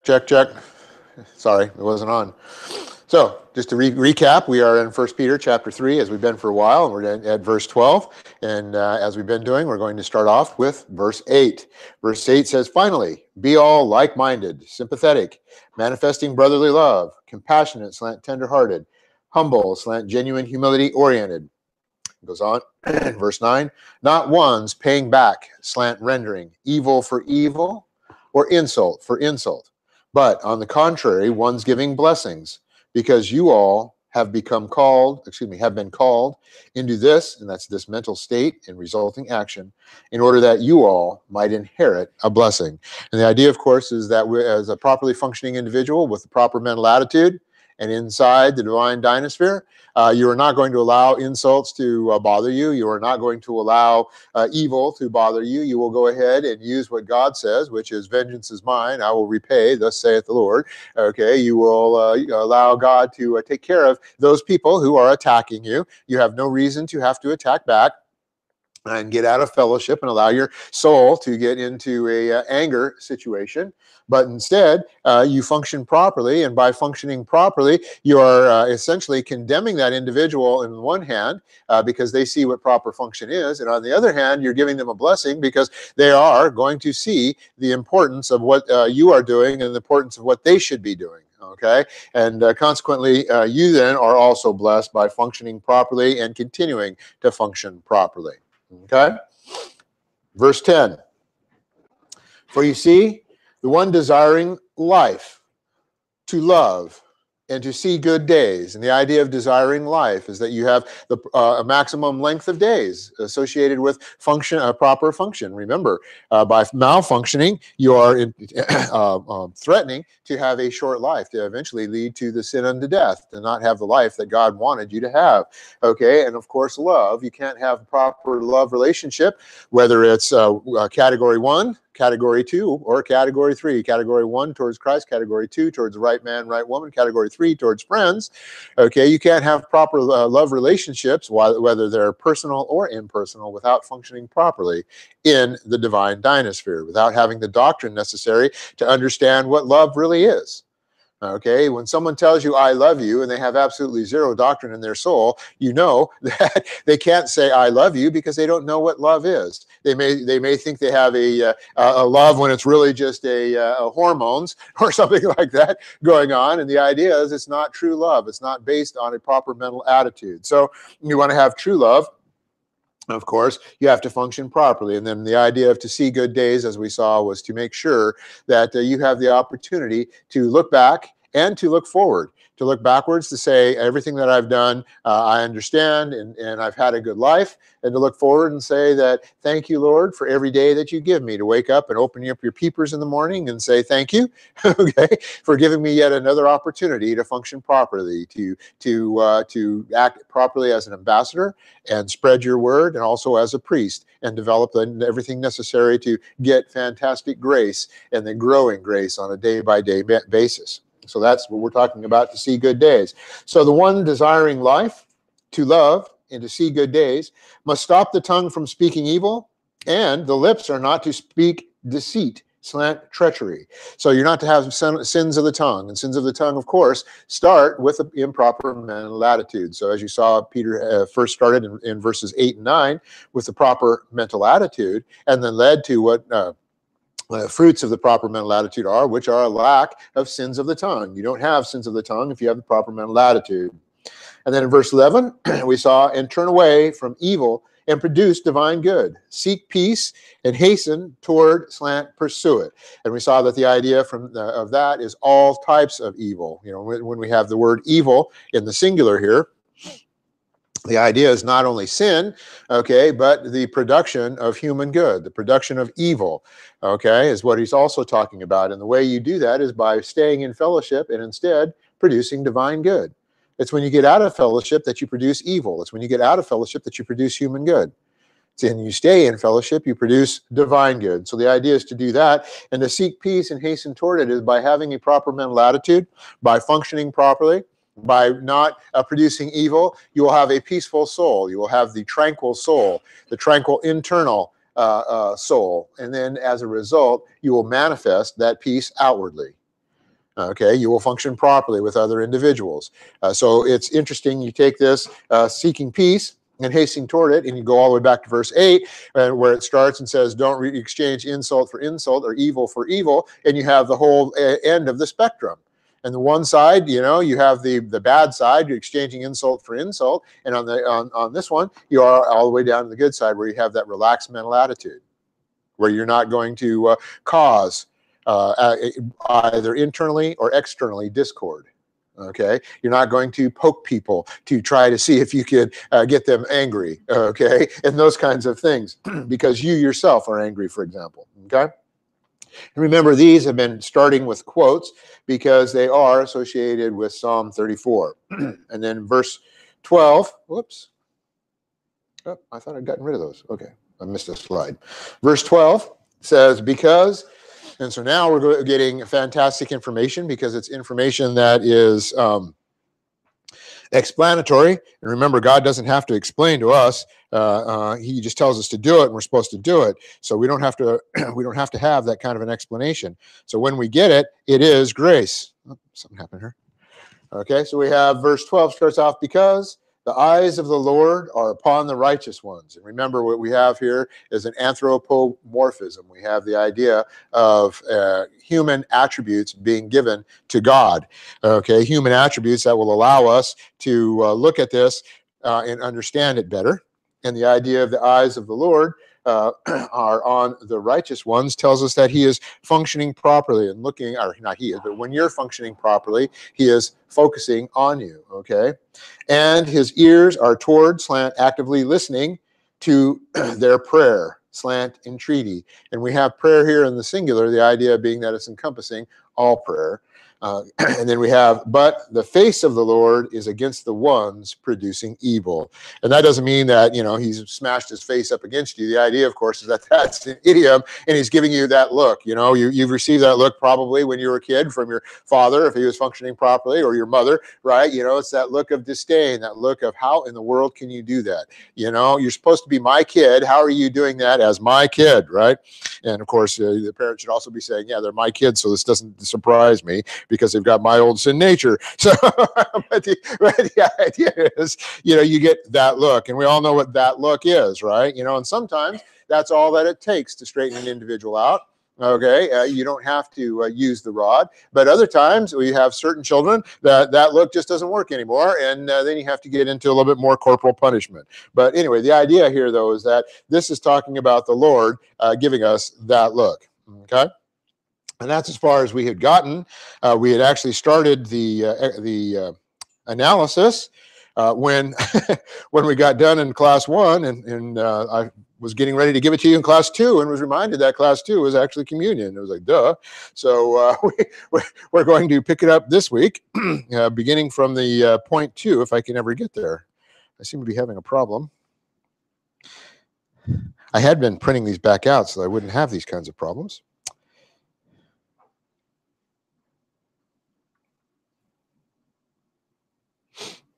Check, check. Sorry, it wasn't on. So, just to recap, we are in 1 Peter chapter 3, as we've been for a while, and we're at verse 12. And as we've been doing, we're going to start off with verse 8. Verse 8 says, "Finally, be all like-minded, sympathetic, manifesting brotherly love, compassionate, slant tender-hearted, humble, slant genuine humility-oriented." It goes on in verse 9, "Not ones paying back, slant rendering, evil for evil, or insult for insult. But on the contrary, one's giving blessings, because you all have been called into this," and that's this mental state and resulting action, "in order that you all might inherit a blessing." And the idea, of course, is that we're, as a properly functioning individual with the proper mental attitude and inside the divine dynasphere, you are not going to allow insults to bother you. You are not going to allow evil to bother you. You will go ahead and use what God says, which is, "Vengeance is mine, I will repay, thus saith the Lord." Okay, you will allow God to take care of those people who are attacking you. You have no reason to have to attack back and get out of fellowship and allow your soul to get into a anger situation. But instead, you function properly, and by functioning properly, you are essentially condemning that individual in one hand because they see what proper function is, and on the other hand, you're giving them a blessing because they are going to see the importance of what you are doing and the importance of what they should be doing. Okay, and consequently, you then are also blessed by functioning properly and continuing to function properly. Okay, verse 10, "For you see, the one desiring life, to love, and to see good days." And the idea of desiring life is that you have a maximum length of days associated with proper function. Remember, by malfunctioning, you are threatening to have a short life, to eventually lead to the sin unto death, to not have the life that God wanted you to have. Okay, and of course, love. You can't have a proper love relationship, whether it's category 1, category 2, or category 3. Category 1 towards Christ, category 2 towards the right man, right woman, category 3 towards friends. Okay, you can't have proper love relationships, whether they're personal or impersonal, without functioning properly in the divine dynasphere, without having the doctrine necessary to understand what love really is. Okay, when someone tells you "I love you" and they have absolutely zero doctrine in their soul, you know that they can't say "I love you" because they don't know what love is. They may think they have a love when it's really just a hormones or something like that going on. And the idea is it's not true love. It's not based on a proper mental attitude. So you want to have true love. Of course, you have to function properly. And then the idea of to see good days, as we saw, was to make sure that you have the opportunity to look back and to look forward. To look backwards, to say everything that I've done, I understand, and I've had a good life. And to look forward and say that, "Thank you, Lord, for every day that you give me," to wake up and open up your peepers in the morning and say, "Thank you," okay, for giving me yet another opportunity to function properly, to act properly as an ambassador and spread your word, and also as a priest, and develop everything necessary to get fantastic grace and then growing grace on a day-by-day basis. So that's what we're talking about, to see good days. So the one desiring life, to love, and to see good days must stop the tongue from speaking evil, and the lips are not to speak deceit, slant treachery. So you're not to have sins of the tongue. And sins of the tongue, of course, start with an improper mental attitude. So as you saw, Peter first started in verses 8 and 9 with the proper mental attitude, and then led to what fruits of the proper mental attitude are, which are a lack of sins of the tongue. You don't have sins of the tongue if you have the proper mental attitude. And then in verse 11, we saw, "And turn away from evil and produce divine good. Seek peace and hasten toward," pursue it. And we saw that the idea of that is all types of evil. You know, when we have the word evil in the singular here, the idea is not only sin, okay, but the production of human good, the production of evil, okay, is what he's also talking about. And the way you do that is by staying in fellowship and instead producing divine good. It's when you get out of fellowship that you produce evil. It's when you get out of fellowship that you produce human good. And you stay in fellowship, you produce divine good. So the idea is to do that, and to seek peace and hasten toward it is by having a proper mental attitude, by functioning properly, by not producing evil. You will have a peaceful soul. You will have the tranquil soul, the tranquil internal soul. And then as a result, you will manifest that peace outwardly. Okay, you will function properly with other individuals. So it's interesting, you take this seeking peace and hastening toward it, and you go all the way back to verse 8, where it starts and says, don't exchange insult for insult or evil for evil, and you have the whole end of the spectrum. And the one side, you know, you have the bad side, you're exchanging insult for insult, and on this one, you are all the way down to the good side, where you have that relaxed mental attitude, where you're not going to cause either internally or externally discord. Okay, you're not going to poke people to try to see if you could get them angry. Okay, and those kinds of things, because you yourself are angry, for example. Okay. And remember, these have been starting with quotes because they are associated with Psalm 34. And then verse 12, whoops. Oh, I thought I'd gotten rid of those. Okay, I missed a slide. Verse 12 says, because, and so now we're getting fantastic information, because it's information that is explanatory. And remember, God doesn't have to explain to us. He just tells us to do it, and we're supposed to do it. So we don't have to we don't have to have that kind of an explanation. So when we get it, it is grace. Oh, something happened here. Okay, so we have verse 12 starts off, because the eyes of the Lord are upon the righteous ones. And remember, what we have here is an anthropomorphism. We have the idea of human attributes being given to God. Okay, human attributes that will allow us to look at this and understand it better. And the idea of the eyes of the Lord are on the righteous ones tells us that he is functioning properly and looking, or not he is, but when you're functioning properly, he is focusing on you, okay? And his ears are toward, slant, actively listening to their prayer, slant, entreaty. And we have prayer here in the singular, the idea being that it's encompassing all prayer. And then we have, but the face of the Lord is against the ones producing evil. And that doesn't mean that, you know, he's smashed his face up against you. The idea, of course, is that that's an idiom, and he's giving you that look. You know, you've received that look probably when you were a kid from your father, if he was functioning properly, or your mother, right? You know, it's that look of disdain, that look of, how in the world can you do that? You know, you're supposed to be my kid. How are you doing that as my kid, right? And of course, the parent should also be saying, yeah, they're my kids, so this doesn't surprise me, because they've got my old sin nature. So but the idea is, you know, you get that look, and we all know what that look is, right? You know, and sometimes that's all that it takes to straighten an individual out. Okay, you don't have to use the rod, but other times we have certain children that look just doesn't work anymore, and then you have to get into a little bit more corporal punishment. But anyway, the idea here, though, is that this is talking about the Lord giving us that look. Okay. And that's as far as we had gotten. We had actually started the analysis when when we got done in class 1, and I was getting ready to give it to you in class 2, and was reminded that class 2 was actually communion. It was like, duh. So we're going to pick it up this week, beginning from the point 2, if I can ever get there. I seem to be having a problem. I had been printing these back out so I wouldn't have these kinds of problems.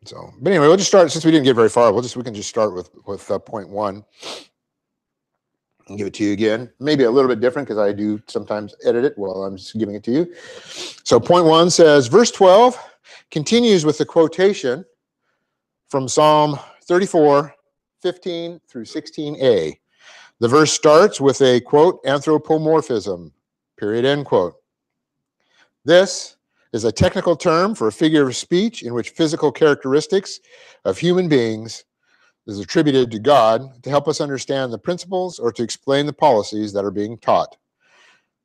So, but anyway, we'll just start, since we didn't get very far, we can just start with point 1 and give it to you again. Maybe a little bit different, because I do sometimes edit it while I'm just giving it to you. So point 1 says, verse 12 continues with the quotation from Psalm 34, 15 through 16a. The verse starts with a, quote, anthropomorphism, period, end quote. This is a technical term for a figure of speech in which physical characteristics of human beings is attributed to God to help us understand the principles or to explain the policies that are being taught.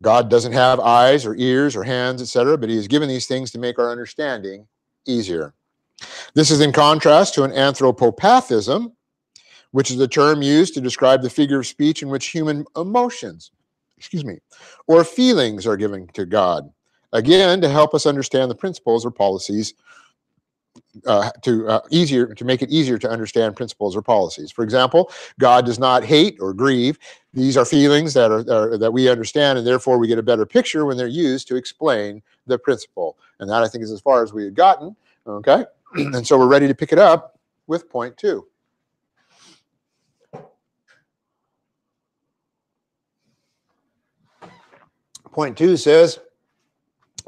God doesn't have eyes or ears or hands, etc., but he has given these things to make our understanding easier. This is in contrast to an anthropopathism, which is a term used to describe the figure of speech in which human emotions, or feelings are given to God. Again, to help us understand the principles or policies, to make it easier to understand principles or policies. For example, God does not hate or grieve. These are feelings that we understand, and therefore we get a better picture when they're used to explain the principle. And that, I think, is as far as we had gotten. Okay, and so we're ready to pick it up with point 2. Point 2 says,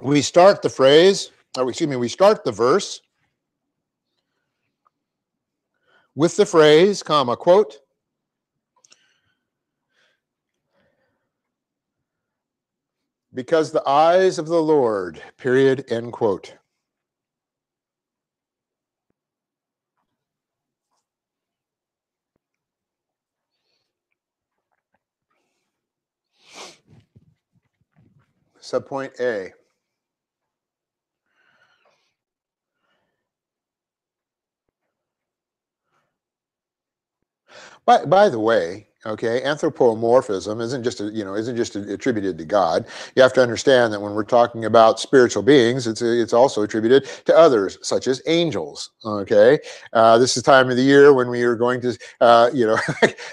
we start the phrase, or excuse me, we start the verse with the phrase, comma, quote, because the eyes of the Lord, period, end quote. Subpoint A. By the way, okay, anthropomorphism isn't just attributed to God. You have to understand that when we're talking about spiritual beings, it's also attributed to others, such as angels. Okay, this is time of the year when we are going to,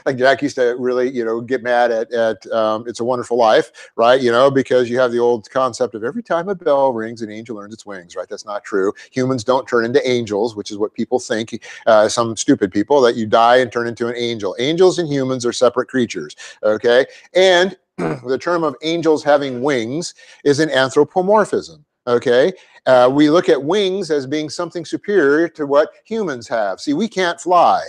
like Jack used to really, get mad at It's a Wonderful Life, right? Because you have the old concept of every time a bell rings, an angel earns its wings, right? That's not true. Humans don't turn into angels, which is what people think. Some stupid people, that you die and turn into an angel. Angels and humans are separate creatures, okay? And the term of angels having wings is an anthropomorphism, okay? We look at wings as being something superior to what humans have. See, we can't fly.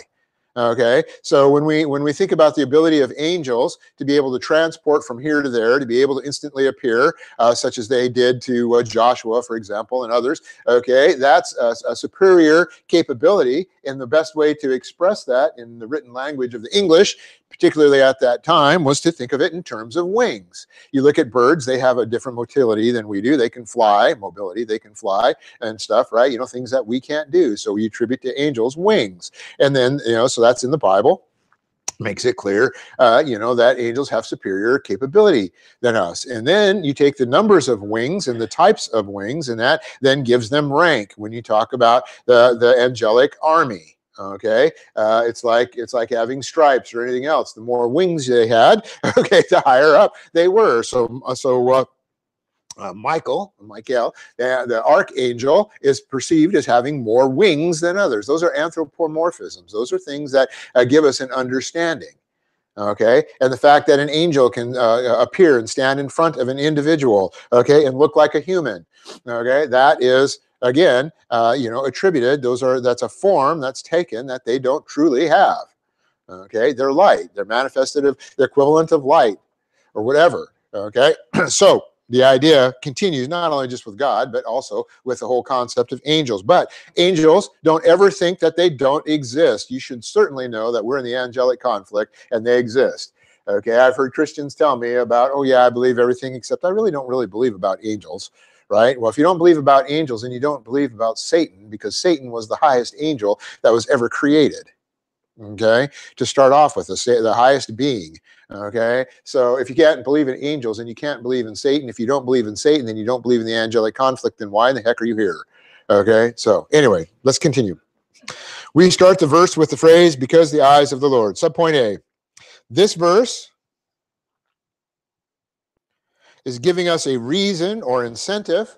Okay, so when we think about the ability of angels to be able to transport from here to there, to be able to instantly appear, such as they did to Joshua, for example, and others, okay, that's a superior capability, and the best way to express that in the written language of the English, particularly at that time, was to think of it in terms of wings. You look at birds; they have a different motility than we do. They can fly, mobility, they can fly and stuff, right? Things that we can't do. So we attribute to angels wings. And then, so that's in the Bible. Makes it clear, that angels have superior capability than us. And then you take the numbers of wings and the types of wings, and that then gives them rank when you talk about the angelic army. Okay, it's like having stripes or anything else. The more wings they had, okay, the higher up they were. Michael, the archangel, is perceived as having more wings than others. Those are anthropomorphisms. Those are things that give us an understanding. Okay, and the fact that an angel can appear and stand in front of an individual, okay, and look like a human, okay, that is again, attributed. That's a form that's taken that they don't truly have. Okay, they're light. They're manifested of the equivalent of light or whatever. Okay, so the idea continues not only just with God, but also with the whole concept of angels. But angels, don't ever think that they don't exist. You should certainly know that we're in the angelic conflict and they exist. Okay, I've heard Christians tell me about, oh yeah, I believe everything except I really don't really believe about angels. Right? Well, if you don't believe about angels, then you don't believe about Satan, because Satan was the highest angel that was ever created. Okay, to start off with, the highest being. Okay, so if you can't believe in angels and you can't believe in Satan, if you don't believe in Satan, then you don't believe in the angelic conflict, then why in the heck are you here? Okay, so anyway, let's continue. We start the verse with the phrase, because the eyes of the Lord. Subpoint A. This verse is giving us a reason or incentive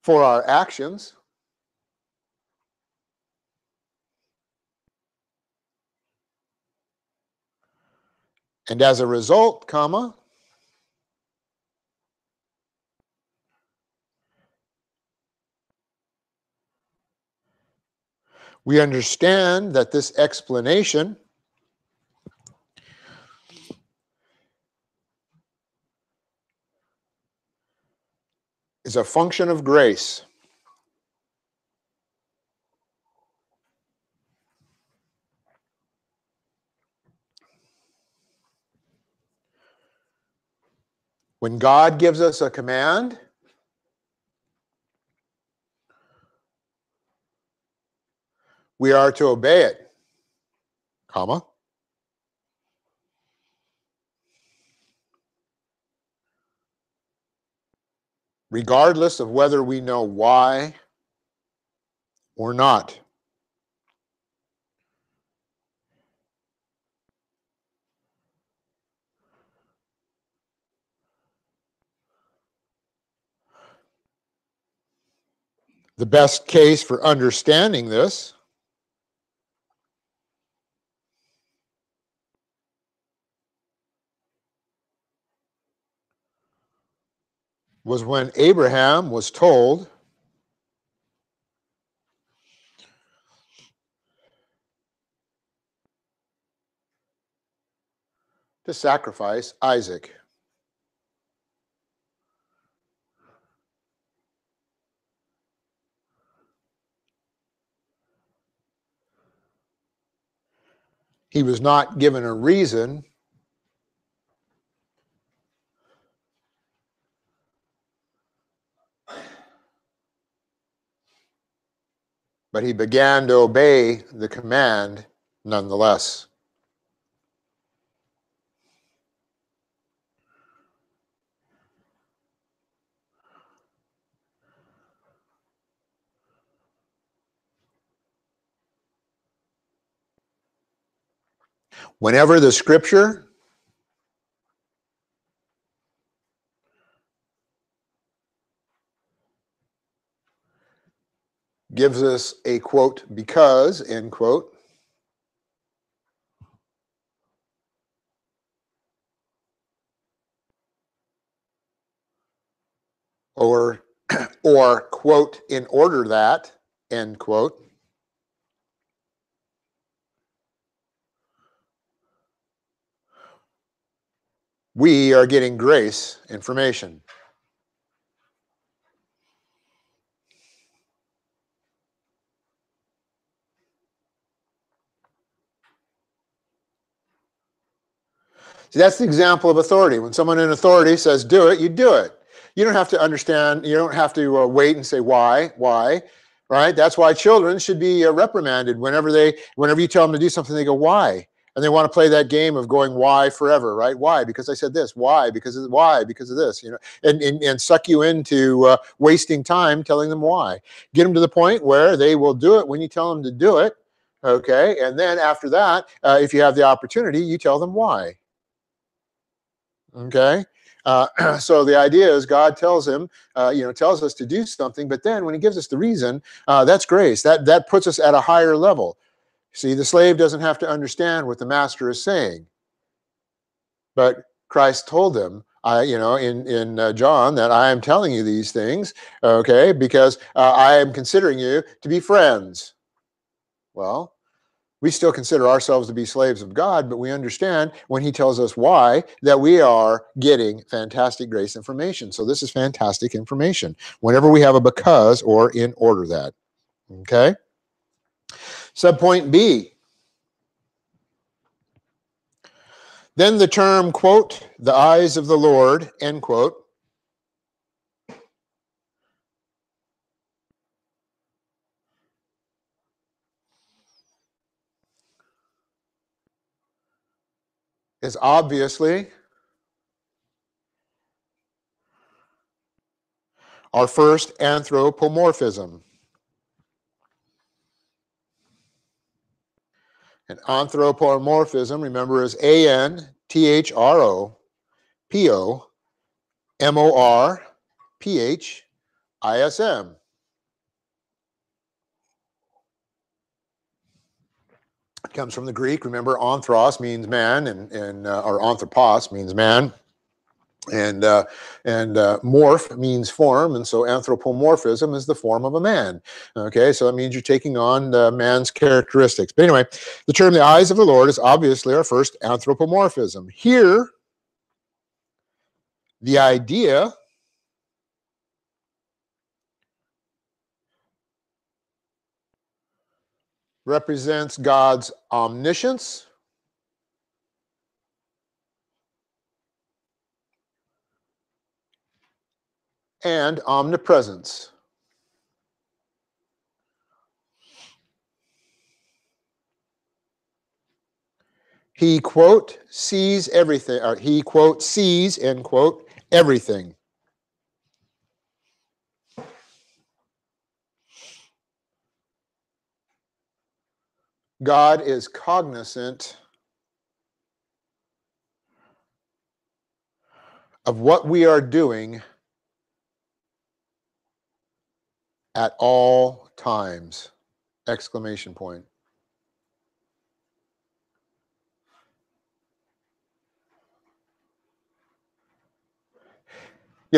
for our actions. And as a result, comma, we understand that this explanation is a function of grace. When God gives us a command, we are to obey it, comma, regardless of whether we know why or not. The best case for understanding this was when Abraham was told to sacrifice Isaac. He was not given a reason, but he began to obey the command nonetheless. Whenever the scripture gives us a quote, because, end quote, or quote, in order that, end quote, we are getting grace information. See, that's the example of authority. When someone in authority says do it, you do it. You don't have to understand, you don't have to wait and say why, right? That's why children should be reprimanded whenever you tell them to do something, they go, why? And they want to play that game of going why forever, right? Why? Because I said this. Why? Because of this, and suck you into wasting time telling them why. Get them to the point where they will do it when you tell them to do it, okay? And then after that, if you have the opportunity, you tell them why. Okay, so the idea is God tells him, tells us to do something, but then when he gives us the reason, that's grace. That puts us at a higher level. See, the slave doesn't have to understand what the master is saying, but Christ told them, in John, that I am telling you these things, okay, because I am considering you to be friends. Well, we still consider ourselves to be slaves of God, but we understand when he tells us why that we are getting fantastic grace information. So this is fantastic information whenever we have a because or in order that. Okay? Subpoint B. Then the term, quote, the eyes of the Lord, end quote, is obviously our first anthropomorphism. And anthropomorphism, remember, is ANTHROPOMORPHISM. It comes from the Greek. Remember, anthros means man, or anthropos means man, and morph means form, and so anthropomorphism is the form of a man. Okay, so that means you're taking on man's characteristics. But anyway, the term "the eyes of the Lord" is obviously our first anthropomorphism. Here, the idea represents God's omniscience and omnipresence. He, quote, sees everything, or he, quote, sees, end quote, everything. God is cognizant of what we are doing at all times, exclamation point.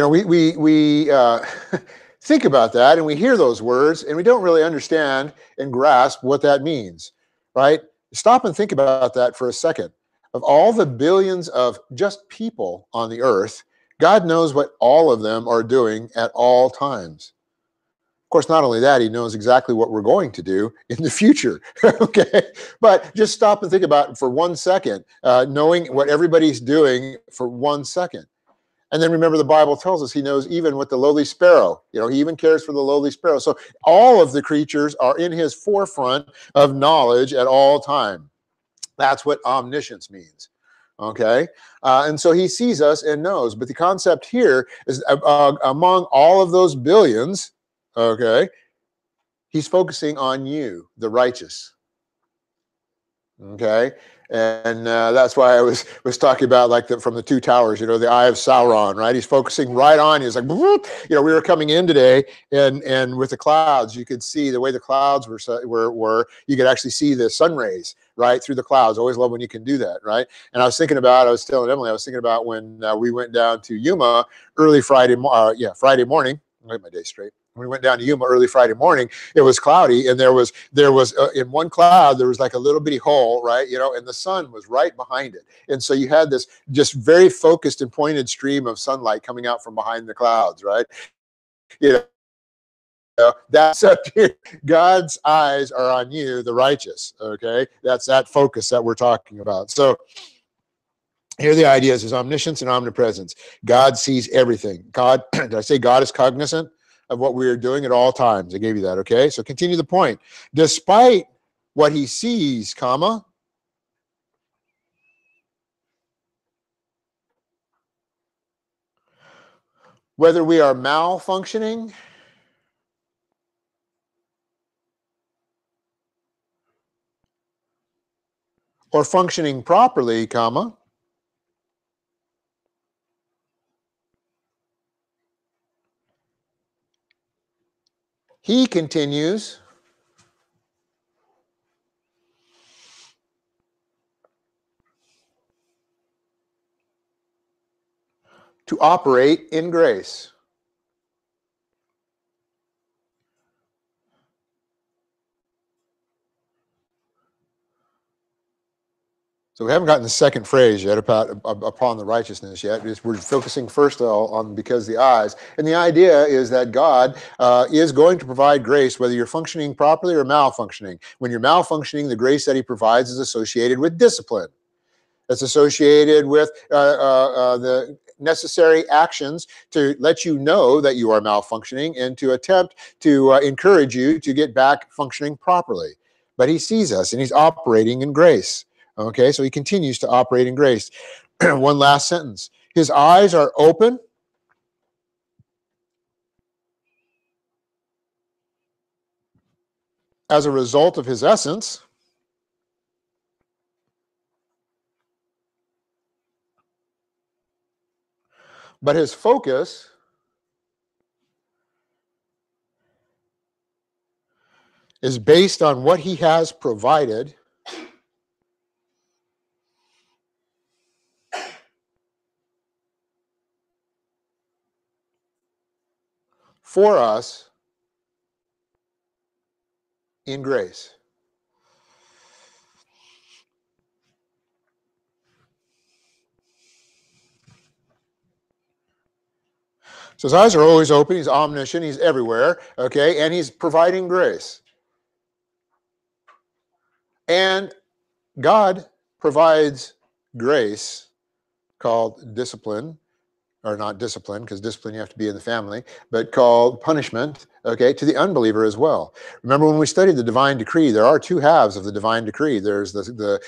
we think about that and we hear those words and we don't really understand and grasp what that means, right? Stop and think about that for a second. Of all the billions of just people on the earth, God knows what all of them are doing at all times. Of course, not only that, he knows exactly what we're going to do in the future. Okay, but just stop and think about it for 1 second, knowing what everybody's doing for 1 second. And then remember, the Bible tells us he knows even what the lowly sparrow, he even cares for the lowly sparrow. So all of the creatures are in his forefront of knowledge at all time. That's what omniscience means. Okay, and so he sees us and knows. But the concept here is among all of those billions, okay, he's focusing on you, the righteous. Okay, and that's why I was talking about like from the two towers, the eye of Sauron, right? He's focusing right on you. It's like, we were coming in today, and with the clouds, you could see the way the clouds were. You could actually see the sun rays right through the clouds. Always love when you can do that, right? And I was telling Emily, I was thinking about when we went down to Yuma early Friday morning. I'll get my day straight. When we went down to Yuma early Friday morning, it was cloudy, and there was in one cloud there was like a little bitty hole, right? And the sun was right behind it, and so you had this just very focused and pointed stream of sunlight coming out from behind the clouds, right? That's up here. God's eyes are on you, the righteous. Okay, that's that focus that we're talking about. So here the idea is omniscience and omnipresence. God sees everything. God, did I say God is cognizant of what we are doing at all times? I gave you that, okay? So continue the point. Despite what he sees, whether we are malfunctioning or functioning properly, he continues to operate in grace. So we haven't gotten the second phrase yet upon the righteousness yet. We're focusing first on because the eyes. And the idea is that God is going to provide grace whether you're functioning properly or malfunctioning. When you're malfunctioning, the grace that he provides is associated with discipline. It's associated with the necessary actions to let you know that you are malfunctioning and to attempt to encourage you to get back functioning properly. But he sees us and he's operating in grace. Okay, so he continues to operate in grace. One last sentence. His eyes are open as a result of his essence, but his focus is based on what he has provided for us in grace. So his eyes are always open. He's omniscient. He's everywhere. Okay, and he's providing grace. And God provides grace called discipline, or not discipline, because discipline you have to be in the family, but called punishment, okay, to the unbeliever as well. Remember when we studied the divine decree, there are two halves of the divine decree. There's the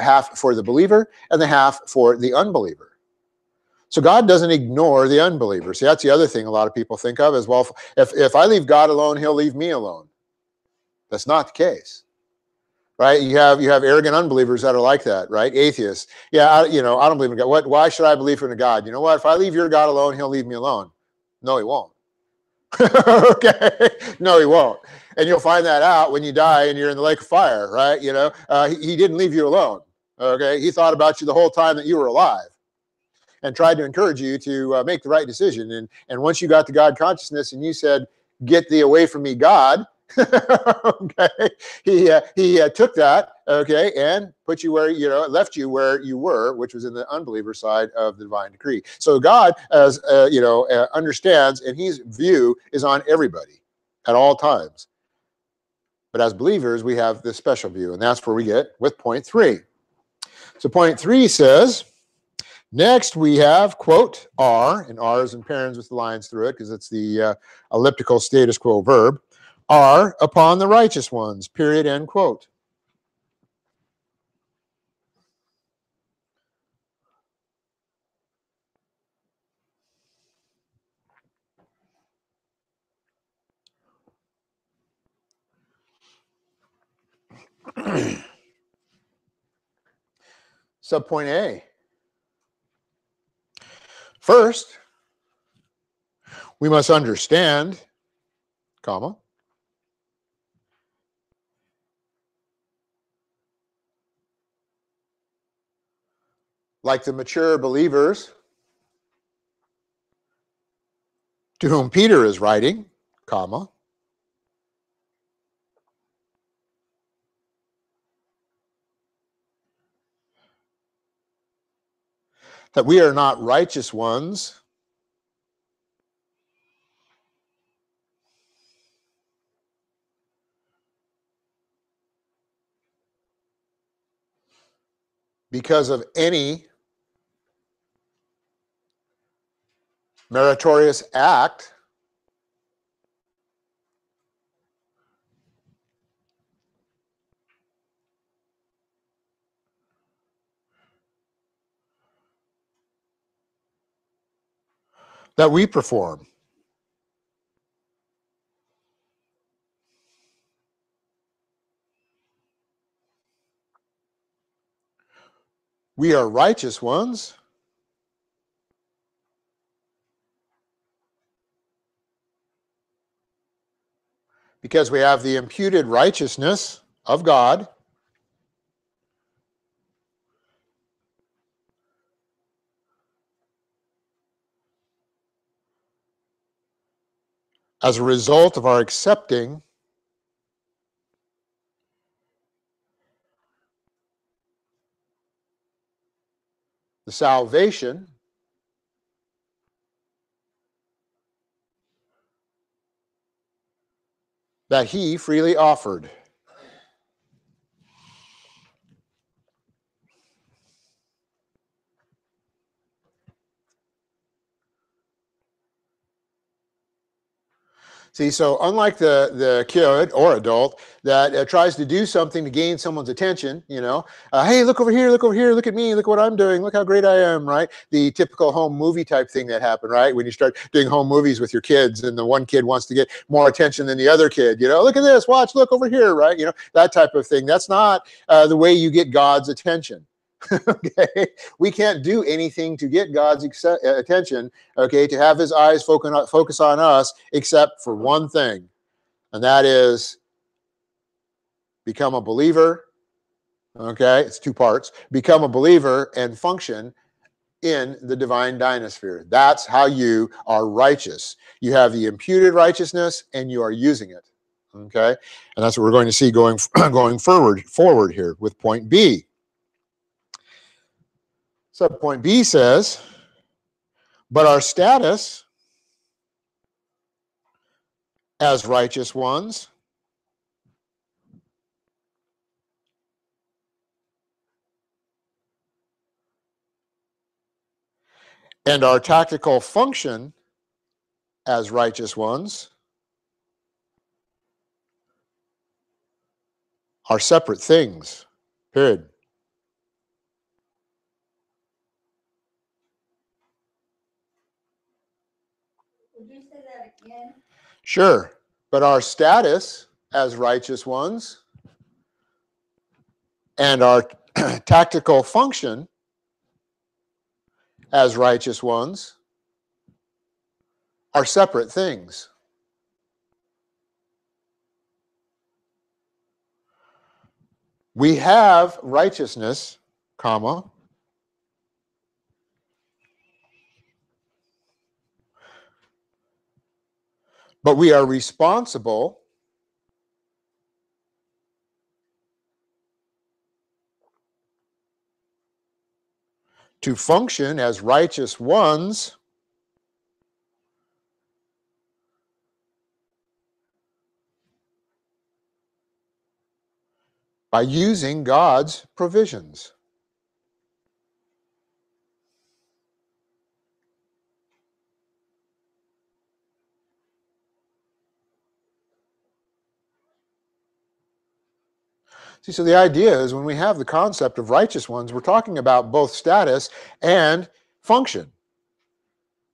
half for the believer and the half for the unbeliever. So God doesn't ignore the unbeliever. See, that's the other thing a lot of people think of as well. If I leave God alone, he'll leave me alone. That's not the case. Right? You have arrogant unbelievers that are like that, right? Atheists. Yeah, I don't believe in God. Why should I believe in a God? You know what? If I leave your God alone, he'll leave me alone. No, he won't. Okay? No, he won't. And you'll find that out when you die and you're in the lake of fire, right? He didn't leave you alone. Okay? He thought about you the whole time that you were alive. and tried to encourage you to make the right decision. And once you got to God consciousness and you said, "Get thee away from me, God," okay, he took that, okay, and put you where, left you where you were, which was in the unbeliever side of the divine decree. So God, as understands, and his view is on everybody at all times. But as believers, we have this special view, and that's where we get with point 3. So point 3 says, next we have, quote, are, and are is in parens with the lines through it because it's the elliptical status quo verb, are upon the righteous ones, period, end quote. Subpoint A. First, we must understand, comma, like the mature believers to whom Peter is writing, comma, that we are not righteous ones because of any meritorious act that we perform. We are righteous ones because we have the imputed righteousness of God as a result of our accepting the salvation that he freely offered. See, so unlike the kid or adult that tries to do something to gain someone's attention, hey, look over here, look at me, look what I'm doing, look how great I am, right? The typical home movie type thing that happened, right? When you start doing home movies with your kids and the one kid wants to get more attention than the other kid, look at this, watch, look over here, right? That type of thing. That's not the way you get God's attention. Okay, we can't do anything to get God's attention, okay, to have his eyes focus on us, except for one thing, and that is become a believer. Okay, it's 2 parts. Become a believer and function in the divine dynasphere. That's how you are righteous. You have the imputed righteousness and you are using it. Okay, and that's what we're going to see going forward here with point B. Subpoint B says, but our status as righteous ones and our tactical function as righteous ones are separate things, period. Would you say that again? Sure, but our status as righteous ones and our tactical function as righteous ones are separate things. We have righteousness, comma, but we are responsible to function as righteous ones by using God's provisions. See, so the idea is when we have the concept of righteous ones, we're talking about both status and function.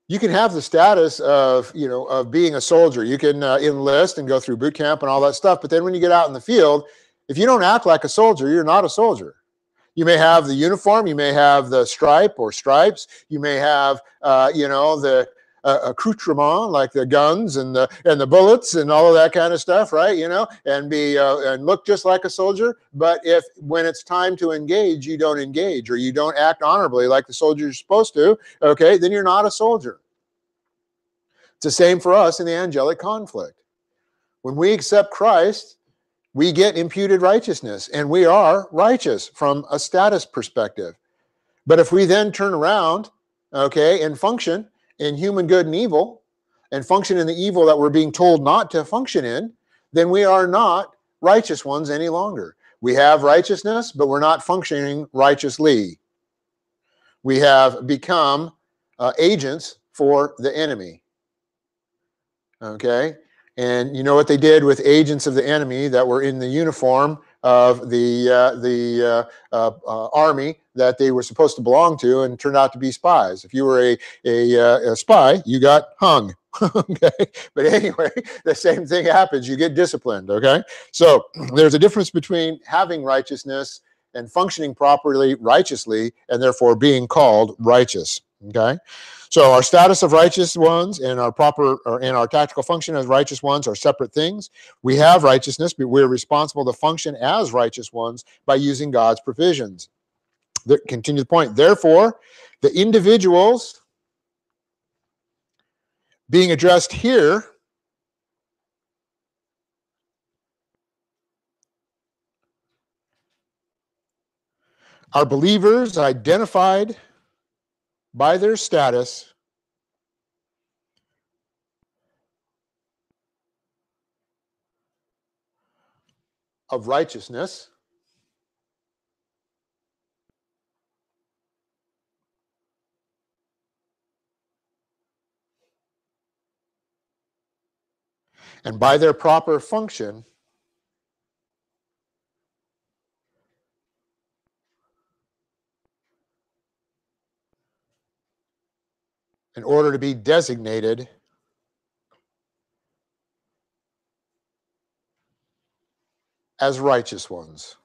You can have the status of, of being a soldier. You can enlist and go through boot camp and all that stuff. But then when you get out in the field, if you don't act like a soldier, you're not a soldier. You may have the uniform, you may have the stripe or stripes, you may have, the accoutrement like the guns and the bullets and all of that kind of stuff, right? And be and look just like a soldier. But if when it's time to engage, you don't engage or you don't act honorably like the soldier you're supposed to, okay, then you're not a soldier. It's the same for us in the angelic conflict. When we accept Christ, we get imputed righteousness, and we are righteous from a status perspective. But if we then turn around, okay, and function in human good and evil, and function in the evil that we're being told not to function in, then we are not righteous ones any longer. We have righteousness, but we're not functioning righteously. We have become agents for the enemy. Okay? And you know what they did with agents of the enemy that were in the uniform of the army that they were supposed to belong to and turned out to be spies. If you were a spy, you got hung. Okay? But anyway, the same thing happens. You get disciplined. Okay? So there's a difference between having righteousness and functioning properly righteously and therefore being called righteous. Okay? So our status of righteous ones and our tactical function as righteous ones are separate things. We have righteousness, but we're responsible to function as righteous ones by using God's provisions. Continue the point. Therefore, the individuals being addressed here are believers identified by their status of righteousness and by their proper function in order to be designated as righteous ones.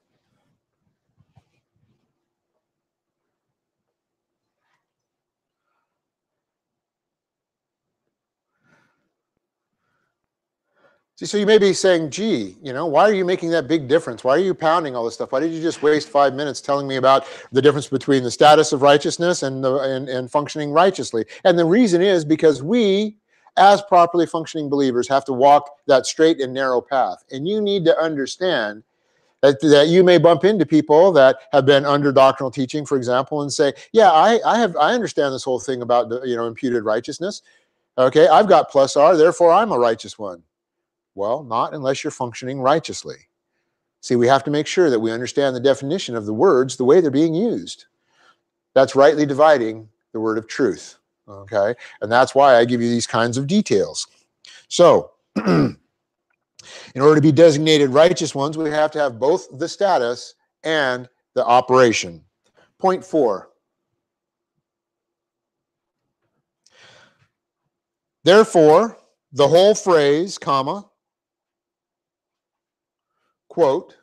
See, so you may be saying, gee, why are you making that big difference? Why are you pounding all this stuff? Why did you just waste 5 minutes telling me about the difference between the status of righteousness and functioning righteously? And the reason is because we, as properly functioning believers, have to walk that straight and narrow path. And you need to understand that you may bump into people that have been under doctrinal teaching, for example, and say, yeah, I understand this whole thing about imputed righteousness. Okay, I've got plus R, therefore I'm a righteous one. Well, not unless you're functioning righteously. See, we have to make sure that we understand the definition of the words the way they're being used. That's rightly dividing the word of truth. Okay, and that's why I give you these kinds of details. So, in order to be designated righteous ones, we have to have both the status and the operation. Point 4. Therefore, the whole phrase, comma, quote,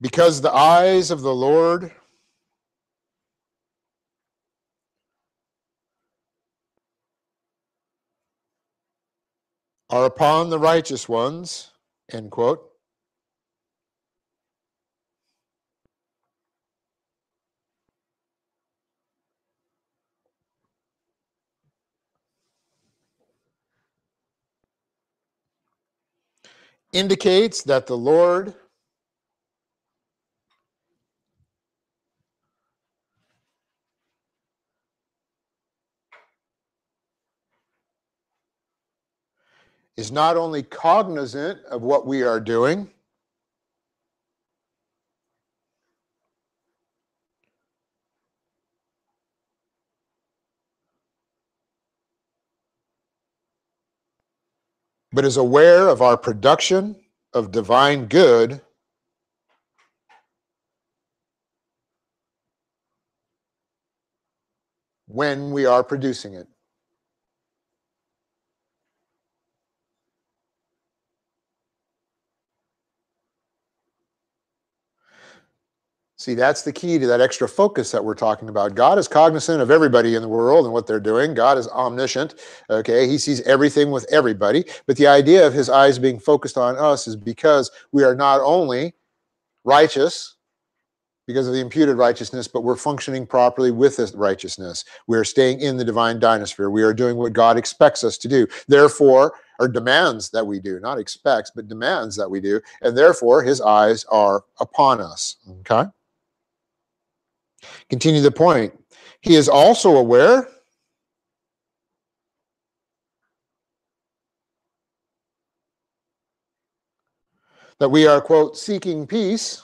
because the eyes of the Lord are upon the righteous ones, end quote, indicates that the Lord is not only cognizant of what we are doing, but is aware of our production of divine good when we are producing it. See, that's the key to that extra focus that we're talking about. God is cognizant of everybody in the world and what they're doing. God is omniscient, okay? He sees everything with everybody. But the idea of his eyes being focused on us is because we are not only righteous because of the imputed righteousness, but we're functioning properly with this righteousness. We are staying in the divine dynasphere. We are doing what God expects us to do. Therefore, or demands that we do, not expects, but demands that we do. And therefore, his eyes are upon us, okay? Continue the point. He is also aware that we are, quote, seeking peace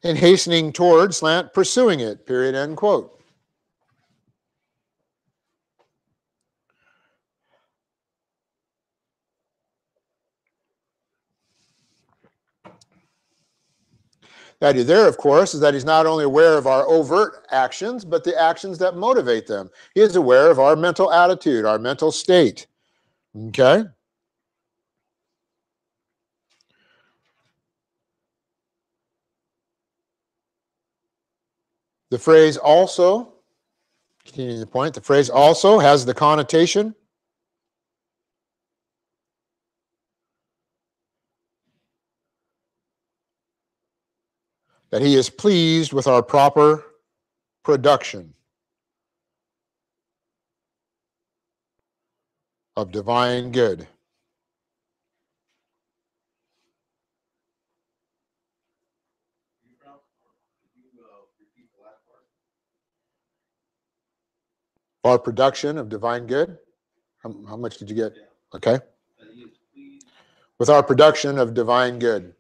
and hastening towards, pursuing it, period, end quote. The idea there, of course, is that he's not only aware of our overt actions, but the actions that motivate them. He is aware of our mental attitude, our mental state. Okay? The phrase also, continuing the point, the phrase also has the connotation that he is pleased with our proper production of divine good. Our production of divine good. How much did you get? Okay. With our production of divine good.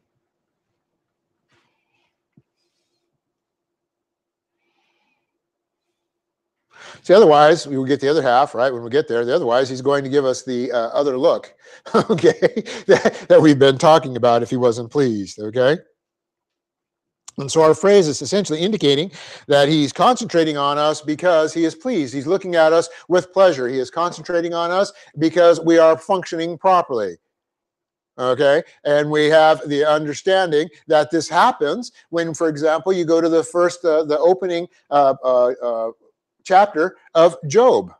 See, otherwise, we will get the other half, right, when we get there. Otherwise, he's going to give us the other look, okay, that we've been talking about if he wasn't pleased, okay? And so our phrase is essentially indicating that he's concentrating on us because he is pleased. He's looking at us with pleasure. He is concentrating on us because we are functioning properly. Okay, and we have the understanding that this happens when, for example, you go to the first, the opening chapter of Job.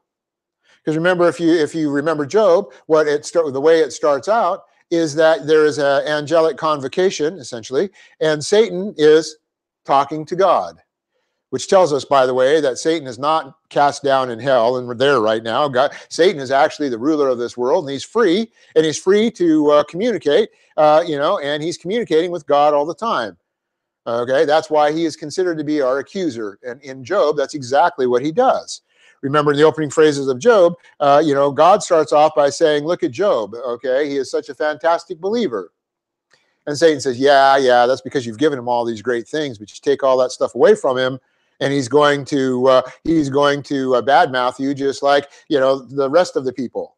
Because remember, if you remember Job, the way it starts out is that there is an angelic convocation, essentially, and Satan is talking to God, which tells us, by the way, that Satan is not cast down in hell, and we're there right now. Satan is actually the ruler of this world, and he's free to communicate, and he's communicating with God all the time. Okay, that's why he is considered to be our accuser, and in Job, that's exactly what he does. Remember, in the opening phrases of Job, God starts off by saying, "Look at Job. Okay, he is such a fantastic believer." And Satan says, yeah, that's because you've given him all these great things, but you take all that stuff away from him, and he's going to badmouth you just like, the rest of the people.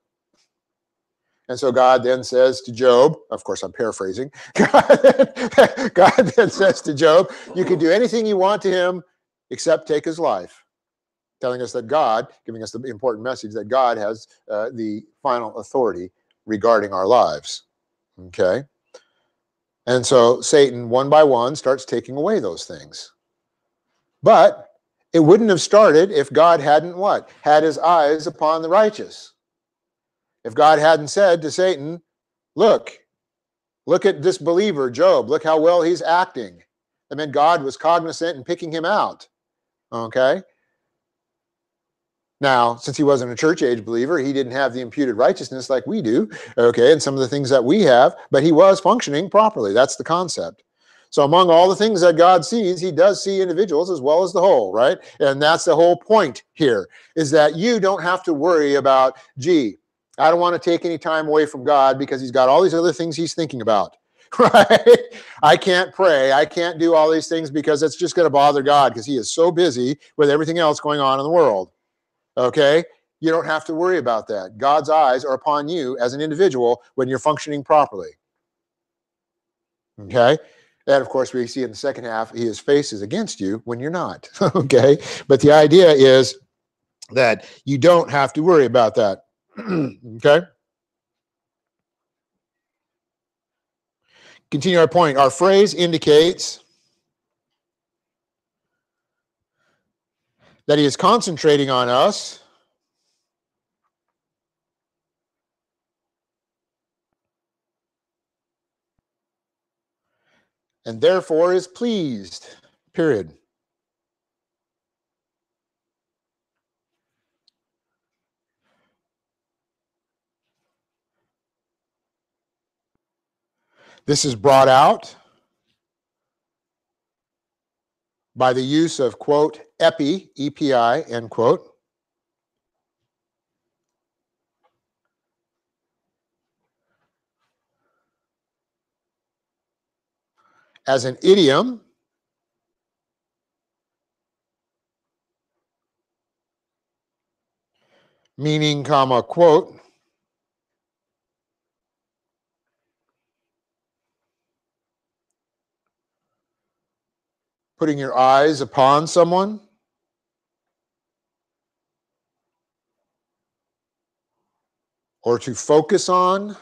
And so God then says to Job, of course I'm paraphrasing, God then says to Job, you can do anything you want to him except take his life, telling us that God, giving us the important message that God has the final authority regarding our lives. Okay? And so Satan, one by one, starts taking away those things. But it wouldn't have started if God hadn't what? Had his eyes upon the righteous. If God hadn't said to Satan, look at this believer, Job, look how well he's acting. I mean, God was cognizant and picking him out. Okay? Now, since he wasn't a church age believer, he didn't have the imputed righteousness like we do, okay, and some of the things that we have, but he was functioning properly. That's the concept. So among all the things that God sees, he does see individuals as well as the whole, right? And that's the whole point here, is that you don't have to worry about, gee, I don't want to take any time away from God because he's got all these other things he's thinking about, right? I can't pray. I can't do all these things because it's just going to bother God because he is so busy with everything else going on in the world. Okay? You don't have to worry about that. God's eyes are upon you as an individual when you're functioning properly. Okay? And of course, we see in the second half, his face is against you when you're not. Okay? But the idea is that you don't have to worry about that. Okay? Continue our point. Our phrase indicates that he is concentrating on us and therefore is pleased, period. This is brought out by the use of, quote, epi, E-P-I, end quote, as an idiom meaning, comma, quote, putting your eyes upon someone or to focus on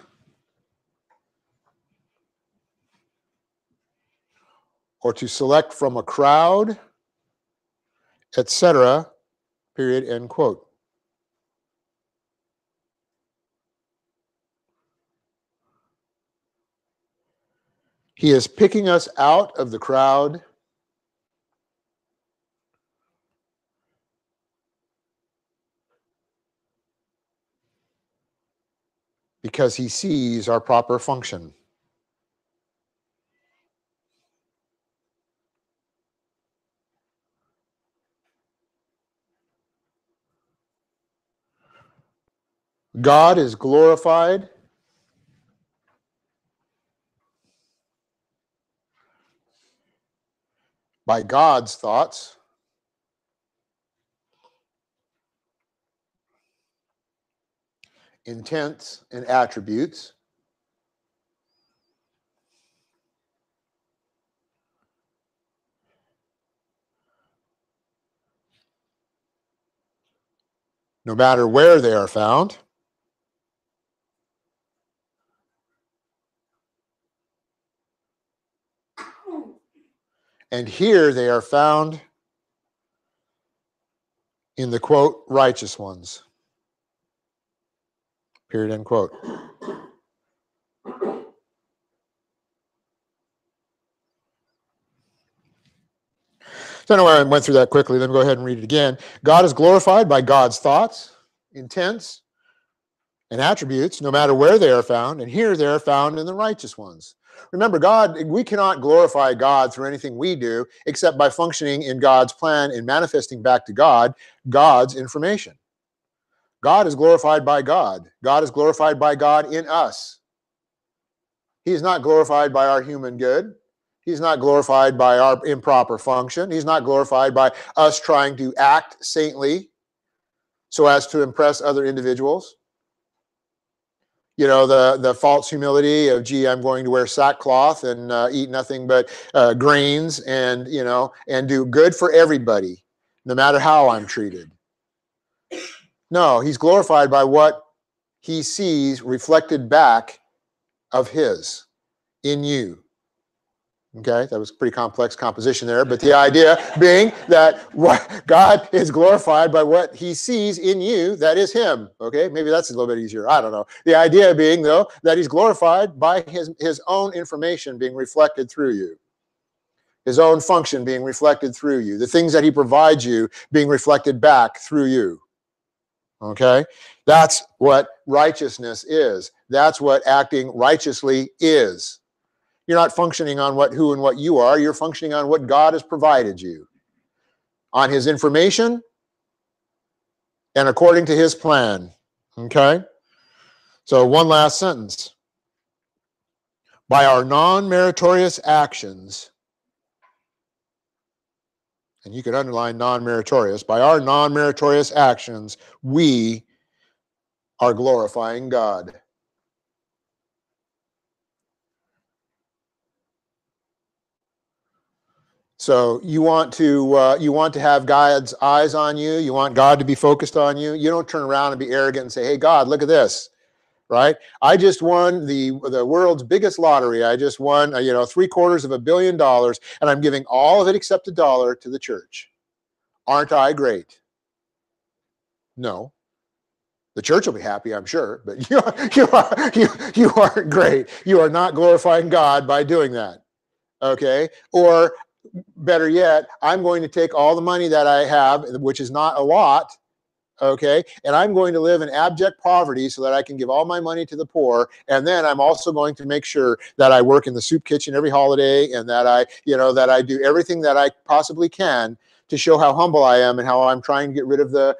or to select from a crowd, etc., period, end quote. He is picking us out of the crowd because he sees our proper function. God is glorified by God's thoughts, intents, and attributes, no matter where they are found. And here they are found in the, quote, righteous ones, period, end quote. So anyway, I went through that quickly. Let me go ahead and read it again. God is glorified by God's thoughts, intents, and attributes, no matter where they are found. And here they are found in the righteous ones. Remember, God, we cannot glorify God through anything we do except by functioning in God's plan and manifesting back to God God's information. God is glorified by God. God is glorified by God in us. He is not glorified by our human good. He's not glorified by our improper function. He's not glorified by us trying to act saintly so as to impress other individuals. You know, the false humility of, gee, I'm going to wear sackcloth and eat nothing but grains and, you know, and do good for everybody, no matter how I'm treated. No, he's glorified by what he sees reflected back of his in you. Okay, that was a pretty complex composition there, but the idea being that God is glorified by what he sees in you, that is him. Okay, maybe that's a little bit easier. I don't know. The idea being, though, that he's glorified by his own information being reflected through you, his own function being reflected through you, the things that he provides you being reflected back through you. Okay? That's what righteousness is. That's what acting righteously is. You're not functioning on who and what you are. You're functioning on what God has provided you, on his information and according to his plan. Okay? So one last sentence. By our non-meritorious actions, and you could underline non-meritorious, by our non-meritorious actions, we are glorifying God. So you want to have God's eyes on you. You want God to be focused on you. You don't turn around and be arrogant and say, "Hey, God, look at this." Right? I just won the world's biggest lottery. I just won, $750 million, and I'm giving all of it except $1 to the church. Aren't I great? No. The church will be happy, I'm sure, but you aren't great. You are not glorifying God by doing that. Okay? Or better yet, I'm going to take all the money that I have, which is not a lot, okay, and I'm going to live in abject poverty so that I can give all my money to the poor, and then I'm also going to make sure that I work in the soup kitchen every holiday, and that I do everything that I possibly can to show how humble I am and how I'm trying to get rid of the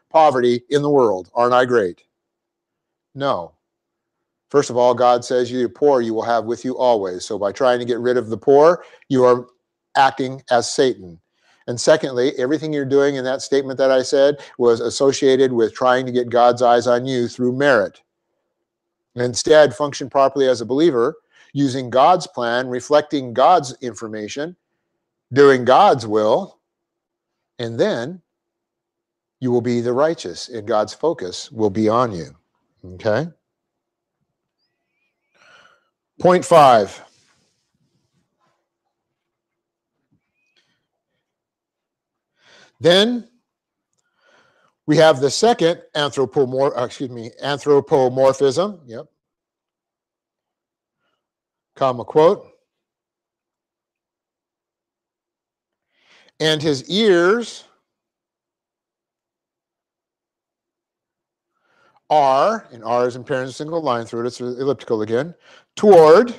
poverty in the world. Aren't I great? No. First of all, God says, "You poor you will have with you always." So by trying to get rid of the poor, you are acting as Satan. And secondly, everything you're doing in that statement that I said was associated with trying to get God's eyes on you through merit. Instead, function properly as a believer, using God's plan, reflecting God's information, doing God's will, and then you will be the righteous, and God's focus will be on you. Okay? Point 5. Then we have the second anthropomorphism. Yep. Comma quote. And his ears are, and R is in parents a single line through it, it's elliptical again, toward.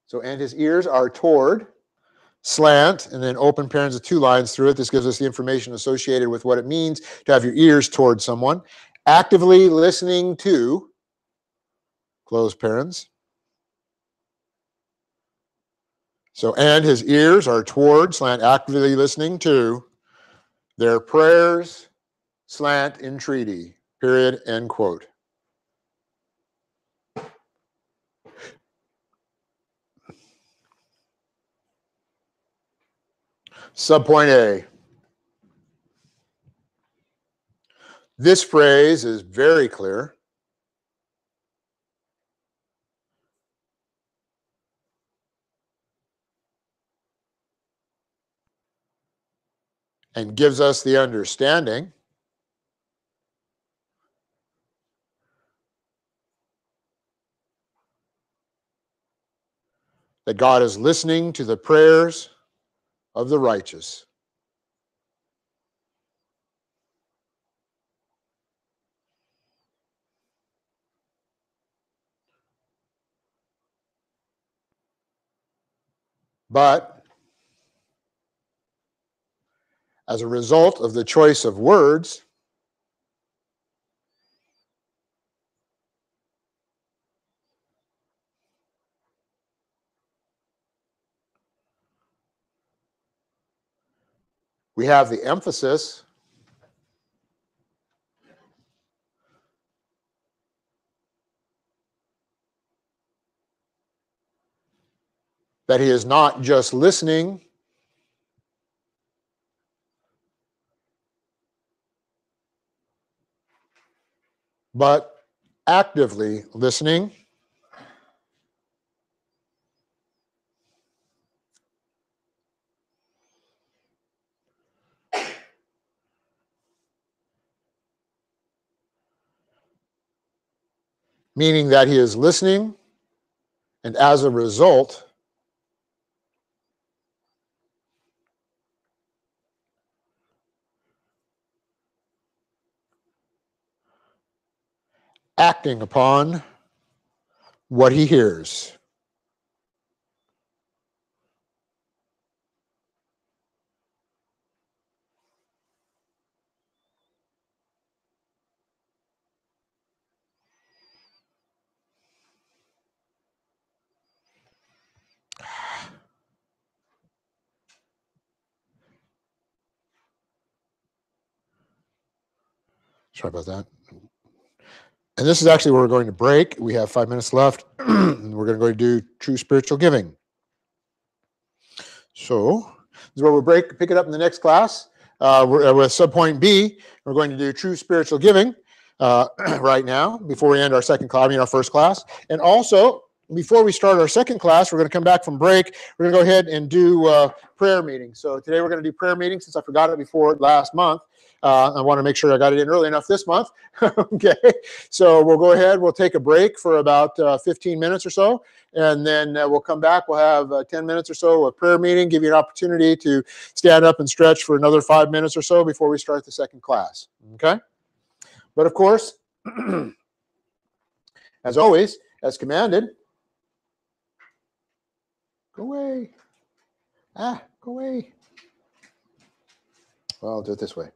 So, and his ears are toward, slant, and then open parents of 2 lines through it. This gives us the information associated with what it means to have your ears toward someone. Actively listening to, close parents. So, and his ears are toward, slant, actively listening to their prayers, slant, entreaty, period, end quote. Subpoint A. This phrase is very clear. And gives us the understanding that God is listening to the prayers of the righteous. But as a result of the choice of words, we have the emphasis that he is not just listening, but actively listening, meaning that he is listening, and as a result, acting upon what he hears. Sorry about that. And this is actually where we're going to break. We have 5 minutes left. And we're going to go do true spiritual giving. So this is where we'll pick it up in the next class. With subpoint B, we're going to do true spiritual giving right now before we end our our first class. And also, before we start our second class, we're going to come back from break. We're going to go ahead and do prayer meeting. So today we're going to do prayer meeting since I forgot it before last month. I want to make sure I got it in early enough this month. Okay, so we'll go ahead. We'll take a break for about 15 minutes or so, and then we'll come back. We'll have 10 minutes or so of prayer meeting, give you an opportunity to stand up and stretch for another 5 minutes or so before we start the second class. Okay, but of course, as always, as commanded, go away. Go away. Well, I'll do it this way.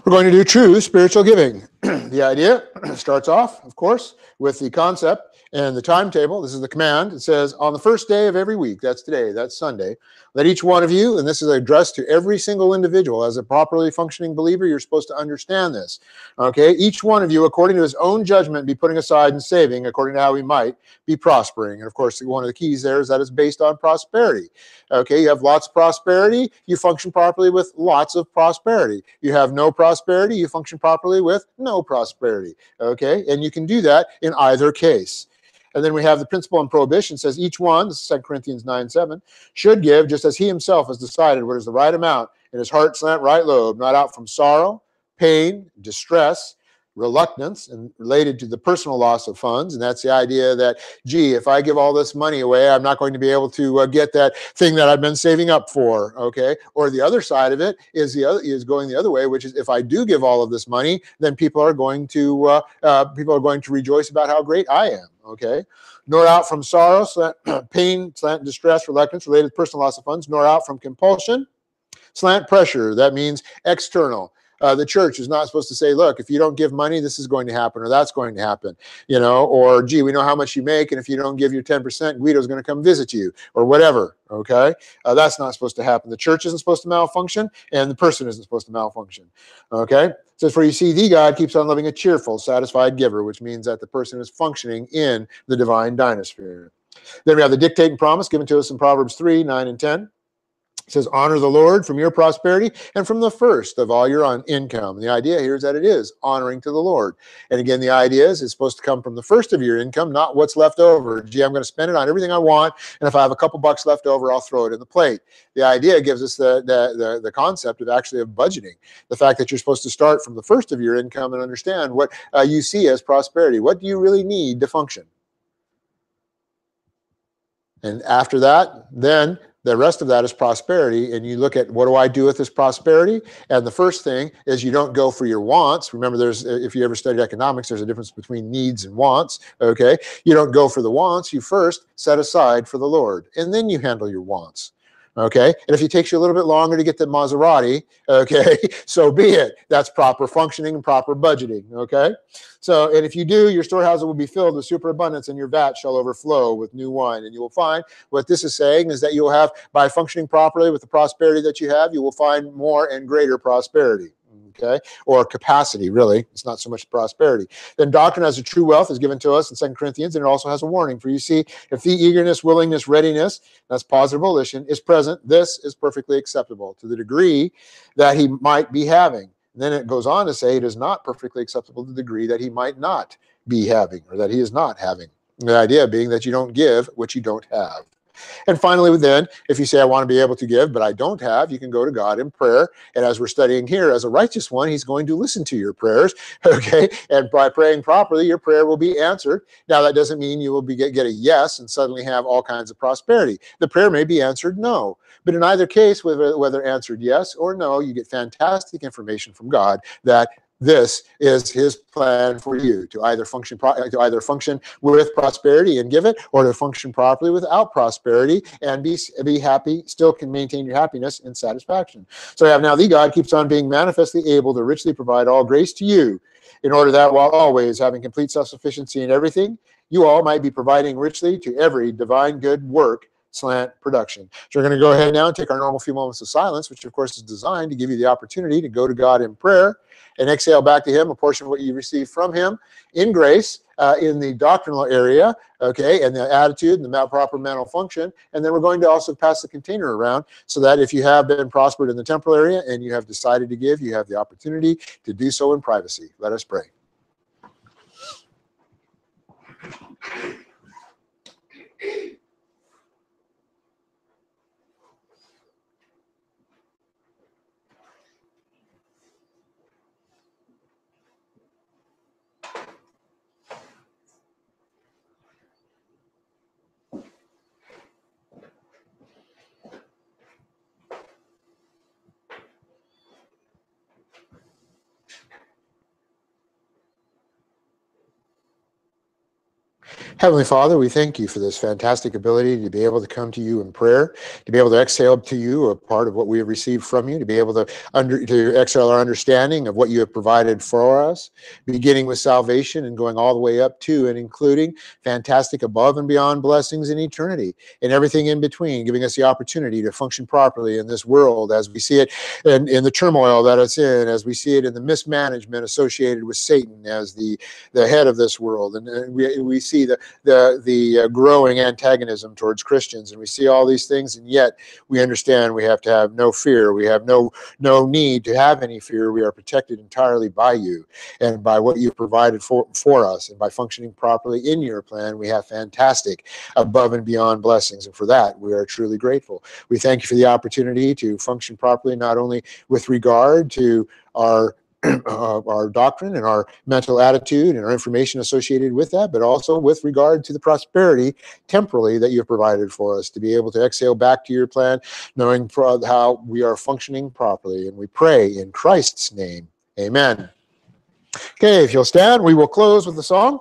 We're going to do true spiritual giving. The idea starts off, of course, with the concept and the timetable. This is the command. It says, on the first day of every week, that's today, that's Sunday, let each one of you, and this is addressed to every single individual. As a properly functioning believer, you're supposed to understand this. Okay, each one of you, according to his own judgment, be putting aside and saving, according to how he might be prospering. And of course, one of the keys there is that it's based on prosperity. Okay, you have lots of prosperity, you function properly with lots of prosperity. You have no prosperity, you function properly with no prosperity. Okay, and you can do that in either case. And then we have the principle and prohibition. Says each one, this is 2 Corinthians 9:7, should give just as he himself has decided what is the right amount in his heart slant right lobe, not out from sorrow, pain, distress, reluctance, and related to the personal loss of funds. And that's the idea that, gee, if I give all this money away, I'm not going to be able to get that thing that I've been saving up for. Okay, or the other side of it is going the other way, which is if I do give all of this money, then people are going to rejoice about how great I am. Okay, nor out from sorrow, slant, pain, slant, distress, reluctance, related to personal loss of funds, nor out from compulsion, slant, pressure. That means external. The church is not supposed to say, look, if you don't give money, this is going to happen, or that's going to happen, or, gee, we know how much you make, and if you don't give your 10%, Guido's going to come visit you, or whatever, okay? That's not supposed to happen. The church isn't supposed to malfunction, and the person isn't supposed to malfunction, okay? It says, for you see, the God keeps on loving a cheerful, satisfied giver, which means that the person is functioning in the divine dynasphere. Then we have the dictate and promise given to us in Proverbs 3, 9, and 10. It says, honor the Lord from your prosperity and from the first of all your income. The idea here is that it is honoring to the Lord. And again, the idea is it's supposed to come from the first of your income, not what's left over. Gee, I'm going to spend it on everything I want, and if I have a couple bucks left over, I'll throw it in the plate. The idea gives us the concept of budgeting. The fact that you're supposed to start from the first of your income and understand what you see as prosperity. What do you really need to function? And after that, then the rest of that is prosperity, and you look at what do I do with this prosperity? And the first thing is you don't go for your wants. Remember, if you ever studied economics, there's a difference between needs and wants, okay? You don't go for the wants. You first set aside for the Lord, and then you handle your wants. Okay, and if it takes you a little bit longer to get the Maserati, okay, so be it. That's proper functioning and proper budgeting, okay? So, and if you do, your storehouses will be filled with superabundance, and your vat shall overflow with new wine. And you will find what this is saying is that you'll have, by functioning properly with the prosperity that you have, you will find more and greater prosperity. Okay, or capacity, really. It's not so much prosperity. Then doctrine as a true wealth is given to us in 2 Corinthians, and it also has a warning. For you see, if the eagerness, willingness, readiness, that's positive volition, is present, this is perfectly acceptable to the degree that he might be having. And then it goes on to say it is not perfectly acceptable to the degree that he might not be having, or that he is not having. The idea being that you don't give what you don't have. And finally, then, if you say, I want to be able to give, but I don't have, you can go to God in prayer. And as we're studying here, as a righteous one, he's going to listen to your prayers, okay? And by praying properly, your prayer will be answered. Now, that doesn't mean you will get a yes and suddenly have all kinds of prosperity. The prayer may be answered no. But in either case, whether answered yes or no, you get fantastic information from God that this is his plan for you to either function with prosperity and give it, or to function properly without prosperity and be happy, still can maintain your happiness and satisfaction. So I have now the God keeps on being manifestly able to richly provide all grace to you, in order that while always having complete self-sufficiency in everything, you all might be providing richly to every divine good work slant production. So we're going to go ahead now and take our normal few moments of silence, which of course is designed to give you the opportunity to go to God in prayer and exhale back to him a portion of what you received from him in grace, in the doctrinal area, okay, and the attitude and the proper mental function. And then we're going to also pass the container around so that if you have been prospered in the temporal area and you have decided to give, you have the opportunity to do so in privacy. Let us pray. Heavenly Father, we thank you for this fantastic ability to be able to come to you in prayer, to be able to exhale to you a part of what we have received from you, to be able to exhale our understanding of what you have provided for us, beginning with salvation and going all the way up to and including fantastic above and beyond blessings in eternity and everything in between, giving us the opportunity to function properly in this world as we see it in the turmoil that it's in, as we see it in the mismanagement associated with Satan as the head of this world. And we see the growing antagonism towards Christians, and we see all these things, and yet we understand we have to have no fear. We have no need to have any fear. We are protected entirely by you and by what you've provided for us, and by functioning properly in your plan, we have fantastic above and beyond blessings, and for that we are truly grateful. We thank you for the opportunity to function properly, not only with regard to our doctrine and our mental attitude and our information associated with that, but also with regard to the prosperity temporally that you've provided for us to be able to exhale back to your plan, knowing how we are functioning properly. And we pray in Christ's name. Amen. Okay, if you'll stand, we will close with the song.